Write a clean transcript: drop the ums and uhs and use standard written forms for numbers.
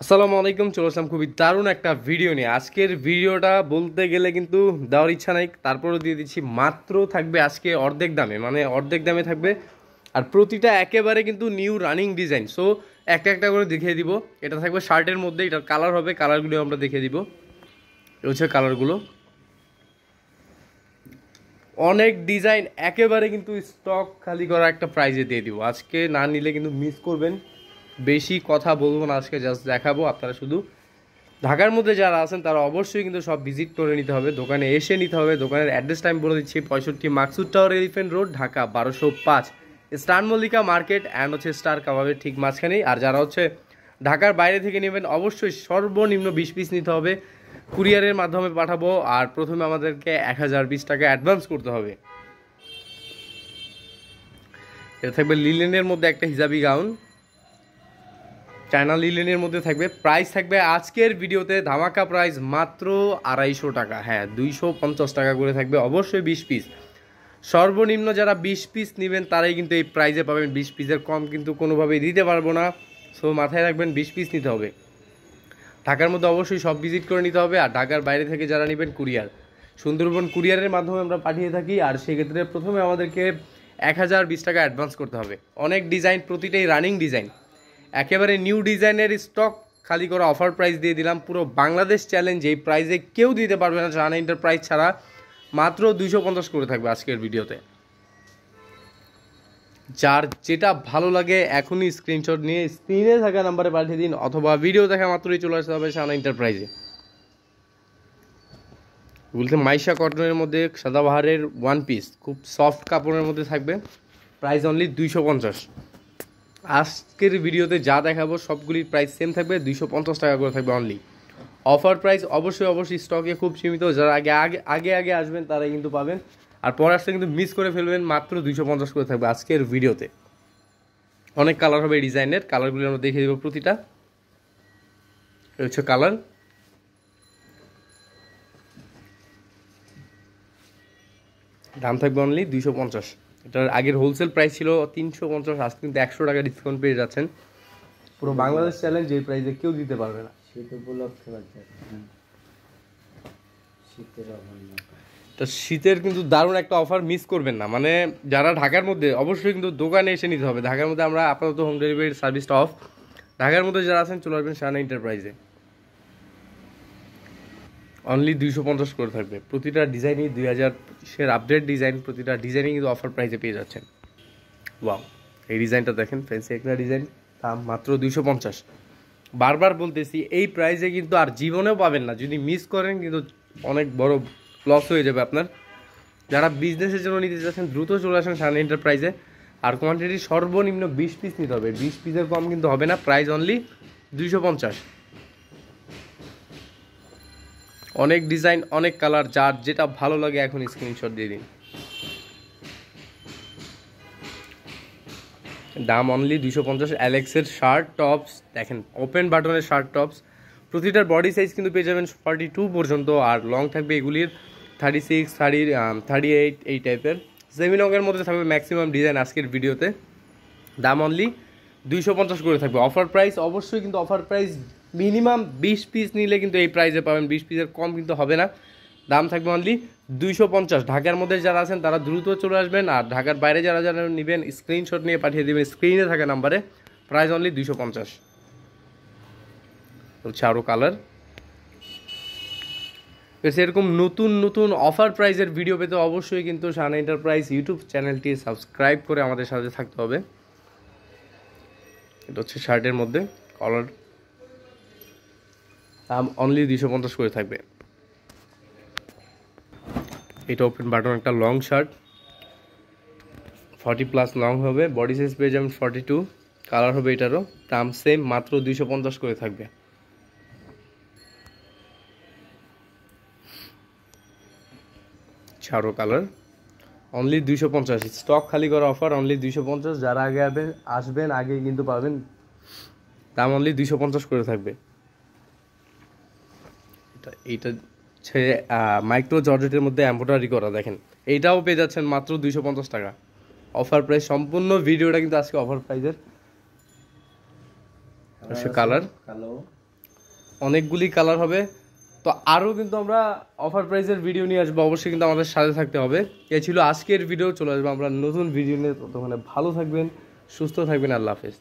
আসসালামু আলাইকুম, চলে আসলাম খুবই দারুণ একটা ভিডিও নিয়ে। আজকের ভিডিওটা বলতে গেলে কিন্তু দেওয়ার ইচ্ছা নাই, তারপরেও দিয়ে দিচ্ছি। মাত্র থাকবে আজকে অর্ধেক দামে, মানে অর্ধেক দামে থাকবে। আর প্রতিটা একেবারে কিন্তু নিউ রানিং ডিজাইন। সো একটা একটা করে দেখিয়ে দিব। এটা থাকবে শার্টের মধ্যে, এটার কালার হবে, কালারগুলো আমরা দেখিয়ে দিব। এই হচ্ছে কালারগুলো, অনেক ডিজাইন একেবারে কিন্তু স্টক খালি করা একটা প্রাইজে দিয়ে দিব। আজকে না নিলে কিন্তু মিস করবেন। বেশি কথা বলবো না, আজকে জাস্ট দেখাবো। আপনারা শুধু ঢাকার মধ্যে যারা আছেন তারা অবশ্যই কিন্তু সব ভিজিট করে নিতে হবে, দোকানে এসে নিতে হবে। দোকানের অ্যাড্রেসটা আমি বলে দিচ্ছি, 65 Maksud tower, elephant road, Dhaka 1205। Star Mallika market and হচ্ছে স্টার কাবাবের ঠিক মাঝখানেই। আর যারা হচ্ছে ঢাকার বাইরে থেকে নেবেন অবশ্যই সর্বনিম্ন 20 পিস নিতে হবে, কুরিয়ারের মাধ্যমে পাঠাবো। আর প্রথমে আমাদেরকে 1020 টাকা অ্যাডভান্স করতে হবে। এটা থাকবে লিলেনের মধ্যে একটা হিজাবি গাউন, চায়না লিলেনের মধ্যে থাকবে। প্রাইস থাকবে আজকের ভিডিওতে ধামাকা প্রাইস মাত্র 250 টাকা। হ্যাঁ, 250 টাকা করে থাকবে, অবশ্যই 20 পিস। সর্বনিম্ন যারা 20 পিস নেবেন তারাই কিন্তু এই প্রাইজে পাবেন। 20 পিসের কম কিন্তু কোনোভাবেই দিতে পারবো না। সো মাথায় রাখবেন 20 পিস নিতে হবে। ঢাকার মধ্যে অবশ্যই সব ভিজিট করে নিতে হবে। আর ঢাকার বাইরে থেকে যারা নেবেন কুরিয়ার, সুন্দরবন কুরিয়ারের মাধ্যমে আমরা পাঠিয়ে থাকি। আর সেক্ষেত্রে প্রথমে আমাদেরকে 1020 টাকা অ্যাডভান্স করতে হবে। অনেক ডিজাইন, প্রতিটাই রানিং ডিজাইন, একেবারে নিউ ডিজাইনের স্টক খালি করে অফার প্রাইস দিয়ে দিলাম। পুরো বাংলাদেশ চ্যালেঞ্জ, এই প্রাইসে কেউ দিতে পারবে না রানা এন্টারপ্রাইজ ছাড়া। মাত্র 250 করে থাকবে আজকের ভিডিওতে। যার যেটা ভালো লাগে এখনই স্ক্রিনশট নিয়ে স্ক্রিনে থাকা নাম্বারে পাঠিয়ে দিন, অথবা ভিডিও দেখা মাত্রই চলে আসতে হবে রানা এন্টারপ্রাইজে। বলতে মাইশা কটনের মধ্যে সাদাবাহারের ওয়ান পিস, খুব সফট কাপড়ের মধ্যে থাকবে। Price only 250। আজকের ভিডিওতে যা দেখাবো সবগুলির প্রাইস সেম থাকবে, 250 টাকা করে থাকবে অনলি। অফার প্রাইস অবশ্যই স্টকে খুব সীমিত। যারা আগে আগে আগে আগে আসবেন তারাই কিন্তু পাবেন, আর পরে আসলে কিন্তু মিস করে ফেলবেন। মাত্র 250 করে থাকবে আজকের ভিডিওতে। অনেক কালার হবে এই ডিজাইনের, কালারগুলি আমরা দেখিয়ে দেবো প্রতিটা। এটা হচ্ছে কালার। দাম থাকবে অনলি 250। এটার আগের হোলসেল প্রাইস ছিল 350, আজকে কিন্তু 100 টাকা ডিসকাউন্ট পেয়ে যাচ্ছেন। পুরো বাংলাদেশ চ্যালেঞ্জ, এই প্রাইসে কেউ দিতে পারবে না। তো শীতের কিন্তু দারুণ একটা অফার, মিস করবেন না। মানে যারা ঢাকার মধ্যে, অবশ্যই কিন্তু দোকানে এসে নিতে হবে। ঢাকার মধ্যে আমরা আপাতত হোম ডেলিভারির সার্ভিসটা অফ। ঢাকার মধ্যে যারা আছেন চলে আসবেন রানা এন্টারপ্রাইজে। অনলি 250 করে থাকবে। প্রতিটা ডিজাইনই 2025-এর আপডেট ডিজাইন, প্রতিটা ডিজাইনই কিন্তু অফার প্রাইসে পেয়ে যাচ্ছেন। ওয়াও, এই ডিজাইনটা দেখেন, ফ্যান্সি একটা ডিজাইন, দাম মাত্র 250। বারবার বলতেছি এই প্রাইসে কিন্তু আর জীবনেও পাবেন না। যদি মিস করেন কিন্তু অনেক বড় লস হয়ে যাবে আপনার। যারা বিজনেসের জন্য নিতে চাচ্ছেন দ্রুত চলে আসেন রানা এন্টারপ্রাইজে। আর কোয়ান্টিটি সর্বনিম্ন 20 পিস নিতে হবে, 20 পিসের কম কিন্তু হবে না। Price only 250। অনেক ডিজাইন, অনেক কালার, যার যেটা ভালো লাগে এখন স্ক্রিনশট দিয়ে দিন। দাম অনলি 250। অ্যালেক্সের শার্ট টপস দেখেন, ওপেন বাটনের শার্ট টপস। প্রতিটার বডি সাইজ কিন্তু পেয়ে যাবেন 42 পর্যন্ত। আর লং থাকবে এগুলির 36, 38 এই টাইপের। সেমি লংয়ের মধ্যে থাকবে ম্যাক্সিমাম ডিজাইন আজকের ভিডিওতে। দাম অনলি 250 করে থাকবে। অফার প্রাইস অবশ্যই কিন্তু অফার প্রাইস, মিনিমাম 20 পিস নিলে কিন্তু এই প্রাইসে পাবেন। 20 পিসের কম কিন্তু হবে না। দাম থাকবে অনলি 250। ঢাকার মধ্যে যারা আছেন তারা দ্রুত চলে আসবেন। আর ঢাকার বাইরে যারা যারা নেবেন স্ক্রিনশট নিয়ে পাঠিয়ে দেবেন স্ক্রিনে থাকা নাম্বারে। Price only 250। হচ্ছে আরও কালার। এরকম নতুন নতুন অফার প্রাইজের ভিডিও পেতে অবশ্যই কিন্তু রানা এন্টারপ্রাইজ ইউটিউব চ্যানেলটি সাবস্ক্রাইব করে আমাদের সাথে থাকতে হবে। এটা হচ্ছে শার্টের মধ্যে কলার, দাম অনলি 250 করে থাকবে। এটা ওপেন বাটন একটা লং শার্ট, 40+ লং হবে। বডি সাইজ পেয়ে যাবেন 42। কালার হবে এটারও, দাম সেম, মাত্র 250 করে থাকবে। চারো কালার, অনলি 250। স্টক খালি করা অফার, অনলি 250। যারা আগে আসবেন আগে কিন্তু পাবেন। দাম অনলি 250 করে থাকবে। এইটা হচ্ছে মাইক্রো জর্জেটের মধ্যে এমব্রয়ডারি করা, দেখেন এইটাও পেয়ে যাচ্ছেন মাত্র 250 টাকা। অফার প্রাইস, সম্পূর্ণ ভিডিওটা কিন্তু আজকে অফার প্রাইসের। কালার, অনেকগুলি কালার হবে। তো আরও কিন্তু আমরা অফার প্রাইসের ভিডিও নিয়ে আসবো, অবশ্যই কিন্তু আমাদের সাথে থাকতে হবে। এ ছিল আজকের ভিডিও, চলে আসবো আমরা নতুন ভিডিও নিয়ে। ততক্ষণে ভালো থাকবেন, সুস্থ থাকবেন, আল্লাহ হাফেজ।